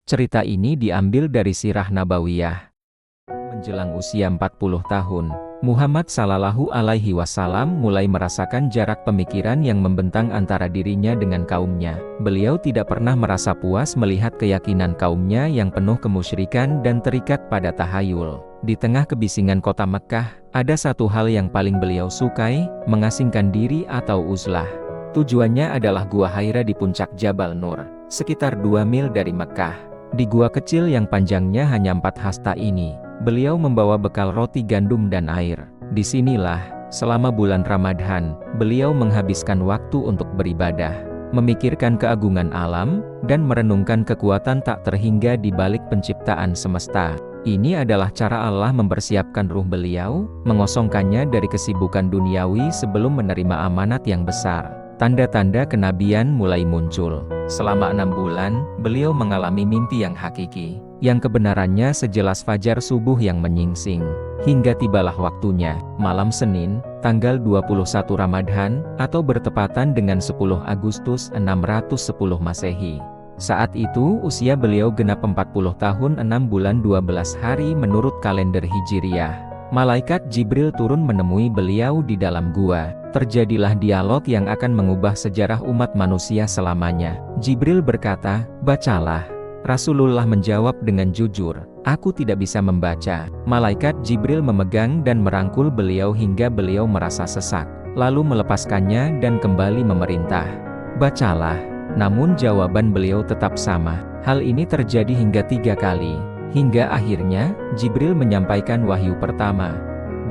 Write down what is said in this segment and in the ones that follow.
Cerita ini diambil dari Sirah Nabawiyah. Menjelang usia 40 tahun, Muhammad Sallallahu Alaihi Wasallam mulai merasakan jarak pemikiran yang membentang antara dirinya dengan kaumnya. Beliau tidak pernah merasa puas melihat keyakinan kaumnya yang penuh kemusyrikan dan terikat pada tahayul. Di tengah kebisingan kota Mekkah, ada satu hal yang paling beliau sukai, mengasingkan diri atau uzlah. Tujuannya adalah Gua Haira di puncak Jabal Nur, sekitar 2 mil dari Mekkah. Di gua kecil yang panjangnya hanya 4 hasta ini, beliau membawa bekal roti gandum dan air. Disinilah, selama bulan Ramadan, beliau menghabiskan waktu untuk beribadah, memikirkan keagungan alam, dan merenungkan kekuatan tak terhingga di balik penciptaan semesta. Ini adalah cara Allah mempersiapkan ruh beliau, mengosongkannya dari kesibukan duniawi sebelum menerima amanat yang besar. Tanda-tanda kenabian mulai muncul. Selama 6 bulan, beliau mengalami mimpi yang hakiki, yang kebenarannya sejelas fajar subuh yang menyingsing. Hingga tibalah waktunya, malam Senin, tanggal 21 Ramadhan, atau bertepatan dengan 10 Agustus 610 Masehi. Saat itu, usia beliau genap 40 tahun 6 bulan 12 hari menurut kalender Hijriyah. Malaikat Jibril turun menemui beliau di dalam gua. Terjadilah dialog yang akan mengubah sejarah umat manusia selamanya. Jibril berkata, "Bacalah." Rasulullah menjawab dengan jujur, "Aku tidak bisa membaca." Malaikat Jibril memegang dan merangkul beliau hingga beliau merasa sesak, lalu melepaskannya dan kembali memerintah, "Bacalah." Namun jawaban beliau tetap sama. Hal ini terjadi hingga 3 kali. Hingga akhirnya, Jibril menyampaikan wahyu pertama.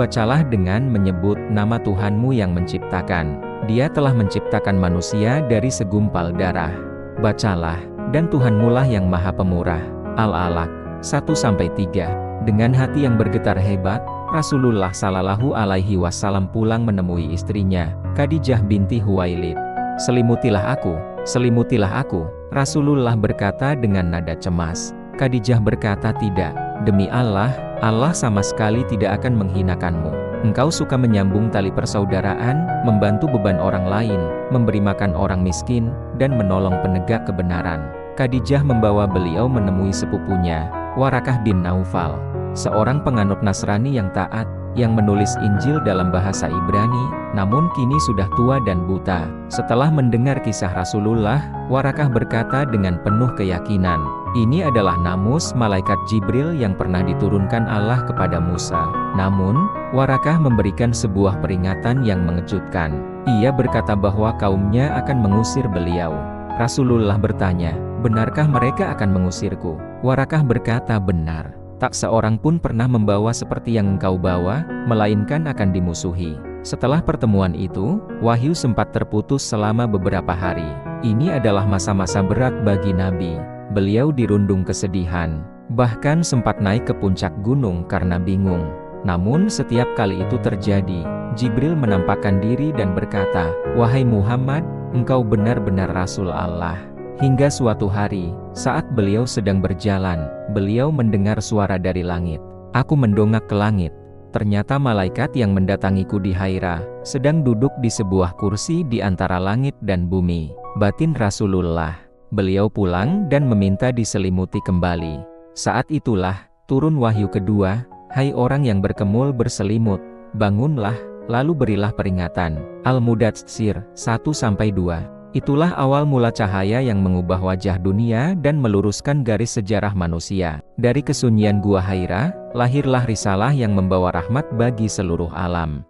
"Bacalah dengan menyebut nama Tuhanmu yang menciptakan. Dia telah menciptakan manusia dari segumpal darah. Bacalah, dan Tuhanmulah yang Maha Pemurah." Al-Alaq 1-3. Dengan hati yang bergetar hebat, Rasulullah Sallallahu Alaihi Wasallam pulang menemui istrinya, Khadijah binti Huwailid. "Selimutilah aku, selimutilah aku." Rasulullah berkata dengan nada cemas. Khadijah berkata, "Tidak, demi Allah, Allah sama sekali tidak akan menghinakanmu. Engkau suka menyambung tali persaudaraan, membantu beban orang lain, memberi makan orang miskin, dan menolong penegak kebenaran." Khadijah membawa beliau menemui sepupunya, Warakah bin Naufal, seorang penganut Nasrani yang taat, yang menulis Injil dalam bahasa Ibrani, namun kini sudah tua dan buta. Setelah mendengar kisah Rasulullah, Warakah berkata dengan penuh keyakinan, "Ini adalah namus malaikat Jibril yang pernah diturunkan Allah kepada Musa." Namun, Warakah memberikan sebuah peringatan yang mengejutkan. Ia berkata bahwa kaumnya akan mengusir beliau. Rasulullah bertanya, "Benarkah mereka akan mengusirku?" Warakah berkata, "Benar. Tak seorang pun pernah membawa seperti yang engkau bawa, melainkan akan dimusuhi." Setelah pertemuan itu, wahyu sempat terputus selama beberapa hari. Ini adalah masa-masa berat bagi Nabi. Beliau dirundung kesedihan, bahkan sempat naik ke puncak gunung karena bingung. Namun setiap kali itu terjadi, Jibril menampakkan diri dan berkata, "Wahai Muhammad, engkau benar-benar Rasul Allah." Hingga suatu hari, saat beliau sedang berjalan, beliau mendengar suara dari langit. Aku mendongak ke langit. Ternyata malaikat yang mendatangiku di Haira, sedang duduk di sebuah kursi di antara langit dan bumi. Batin Rasulullah. Beliau pulang dan meminta diselimuti kembali. Saat itulah, turun wahyu kedua, "Hai orang yang berkemul berselimut, bangunlah, lalu berilah peringatan." Al-Mudatsir 1-2. Itulah awal mula cahaya yang mengubah wajah dunia dan meluruskan garis sejarah manusia. Dari kesunyian Gua Haira, lahirlah risalah yang membawa rahmat bagi seluruh alam.